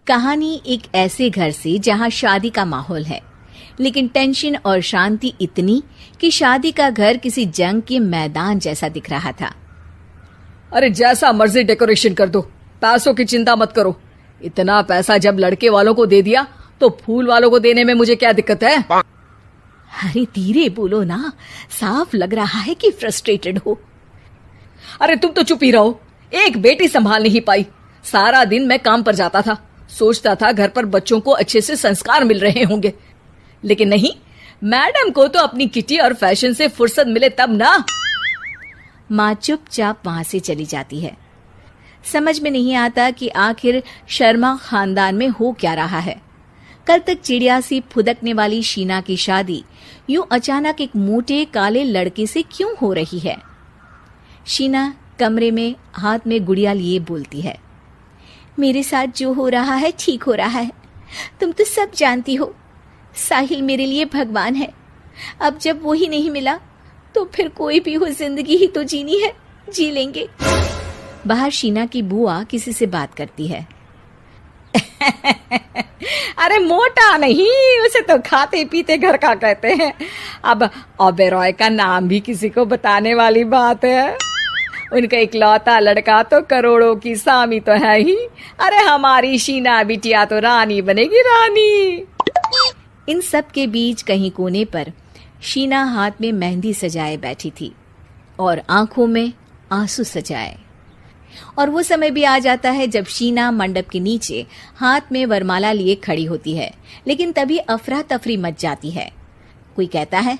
कहानी एक ऐसे घर से जहां शादी का माहौल है, लेकिन टेंशन और शांति इतनी कि शादी का घर किसी जंग के मैदान जैसा दिख रहा था। अरे जैसा मर्जी डेकोरेशन कर दो, पैसों की चिंता मत करो। इतना पैसा जब लड़के वालों को दे दिया तो फूल वालों को देने में मुझे क्या दिक्कत है? अरे धीरे बोलो ना, साफ लग रहा है कि फ्रस्ट्रेटेड हो। अरे तुम तो चुप ही रहो। एक बेटी संभाल नहीं पाई। सारा दिन मैं काम पर जाता था, सोचता था घर पर बच्चों को अच्छे से संस्कार मिल रहे होंगे, लेकिन नहीं, मैडम को तो अपनी किटी और फैशन से फुर्सत मिले तब ना। माँ चुपचाप वहां से चली जाती है। समझ में नहीं आता कि आखिर शर्मा खानदान में हो क्या रहा है। कल तक चिड़िया सी फुदकने वाली शीना की शादी यूं अचानक एक मोटे काले लड़के से क्यों हो रही है? शीना कमरे में हाथ में गुड़िया लिए बोलती है, मेरे साथ जो हो रहा है ठीक हो रहा है। तुम तो सब जानती हो, साहिल मेरे लिए भगवान है। अब जब वो ही नहीं मिला तो फिर कोई भी हो, जिंदगी ही तो जीनी है, जी लेंगे। बाहर शीना की बुआ किसी से बात करती है। अरे मोटा नहीं, उसे तो खाते पीते घर का कहते हैं। अब ओबेरॉय का नाम भी किसी को बताने वाली बात है। उनका इकलौता लड़का तो करोड़ों की सामी तो है ही। अरे हमारी शीना बिटिया तो रानी बनेगी, रानी। इन सब के बीच कहीं कोने पर शीना हाथ में मेहंदी सजाए बैठी थी और आंखों में आंसू सजाए। और वो समय भी आ जाता है जब शीना मंडप के नीचे हाथ में वरमाला लिए खड़ी होती है, लेकिन तभी अफरा तफरी मच जाती है। कोई कहता है,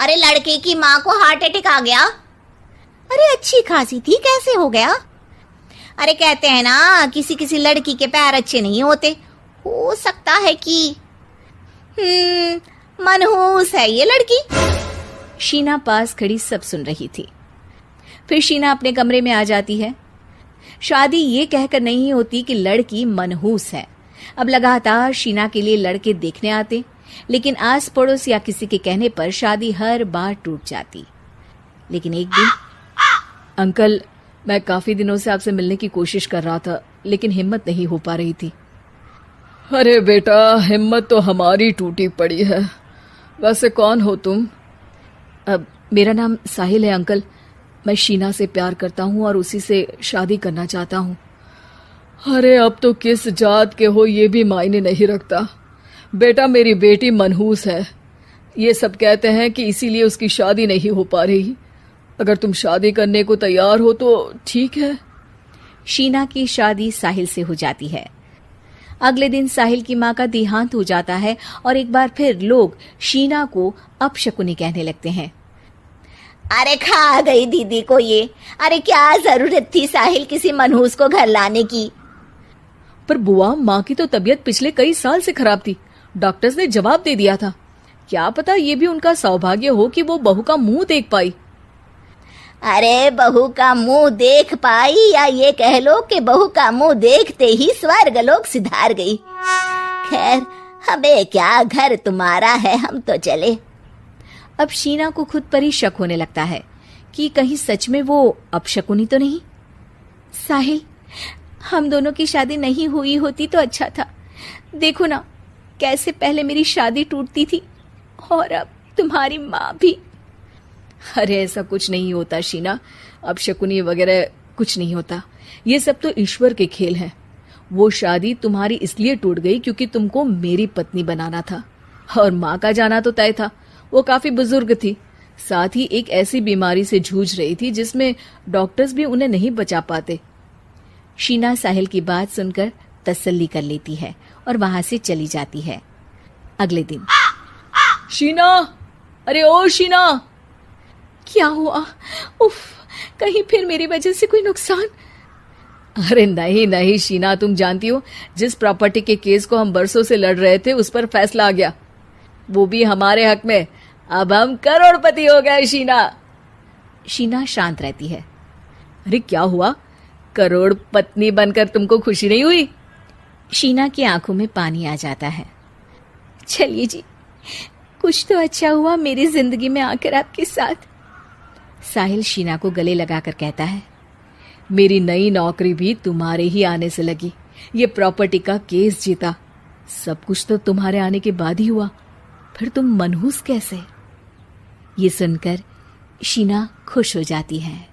अरे लड़के की माँ को हार्ट अटैक आ गया। अरे अच्छी खासी थी, कैसे हो गया? अरे कहते हैं ना, किसी किसी लड़की के पैर अच्छे नहीं होते, हो सकता है कि मनहूस है ये लड़की। शीना पास खड़ी सब सुन रही थी। फिर शीना अपने कमरे में आ जाती है। शादी ये कहकर नहीं होती कि लड़की मनहूस है। अब लगातार शीना के लिए लड़के देखने आते, लेकिन आस पड़ोस या किसी के कहने पर शादी हर बार टूट जाती। लेकिन एक दिन, अंकल, मैं काफी दिनों से आपसे मिलने की कोशिश कर रहा था, लेकिन हिम्मत नहीं हो पा रही थी। अरे बेटा, हिम्मत तो हमारी टूटी पड़ी है। वैसे कौन हो तुम? अब मेरा नाम साहिल है अंकल। मैं शीना से प्यार करता हूँ और उसी से शादी करना चाहता हूँ। अरे अब तो किस जात के हो ये भी मायने नहीं रखता। बेटा, मेरी बेटी मनहूस है, ये सब कहते हैं कि इसीलिए उसकी शादी नहीं हो पा रही। अगर तुम शादी करने को तैयार हो तो ठीक है। शीना की शादी साहिल से हो जाती है। अगले दिन साहिल की माँ का देहांत हो जाता है और एक बार फिर लोग शीना को अपशकुनी कहने लगते हैं। अरे खा गई दीदी को ये। अरे क्या जरूरत थी साहिल किसी मनहूस को घर लाने की? पर बुआ, माँ की तो तबीयत पिछले कई साल से खराब थी। डॉक्टर्स ने जवाब दे दिया था। क्या पता ये भी उनका सौभाग्य हो कि वो बहू का मुंह देख पाई। अरे बहू का मुंह देख पाई, या ये कह लो कि बहू का मुंह देखते ही स्वर्ग लोक सिधार गई। खैर, हमें क्या, घर तुम्हारा है, हम तो चले। अब शीना को खुद पर ही शक होने लगता है कि कहीं सच में वो अपशकुनी तो नहीं। साहिल, हम दोनों की शादी नहीं हुई होती तो अच्छा था। देखो ना, कैसे पहले मेरी शादी टूटती थी और अब तुम्हारी माँ भी। अरे ऐसा कुछ नहीं होता शीना, अपशकुनी वगैरह कुछ नहीं होता। ये सब तो ईश्वर के खेल हैं। वो शादी तुम्हारी इसलिए टूट गई क्योंकि तुमको मेरी पत्नी बनाना था, और माँ का जाना तो तय था। वो काफी बुजुर्ग थी, साथ ही एक ऐसी बीमारी से जूझ रही थी जिसमें डॉक्टर्स भी उन्हें नहीं बचा पाते। शीना साहिल की बात सुनकर तसल्ली कर लेती है और वहां से चली जाती है। अगले दिन, शीना, अरे ओ शीना। क्या हुआ? उफ, कहीं फिर मेरी वजह से कोई नुकसान? अरे नहीं नहीं शीना, तुम जानती हो, जिस प्रॉपर्टी के केस को हम बरसों से लड़ रहे थे उस पर फैसला आ गया, वो भी हमारे हक में। अब हम करोड़पति हो गए शीना। शीना शांत रहती है। अरे क्या हुआ? करोड़ पत्नी बनकर तुमको खुशी नहीं हुई? शीना की आंखों में पानी आ जाता है। चलिए जी, कुछ तो अच्छा हुआ मेरी जिंदगी में आकर आपके साथ। साहिल शीना को गले लगाकर कहता है, मेरी नई नौकरी भी तुम्हारे ही आने से लगी। ये प्रॉपर्टी का केस जीता। सब कुछ तो तुम्हारे आने के बाद ही हुआ, फिर तुम मनहूस कैसे? ये सुनकर शीना खुश हो जाती है।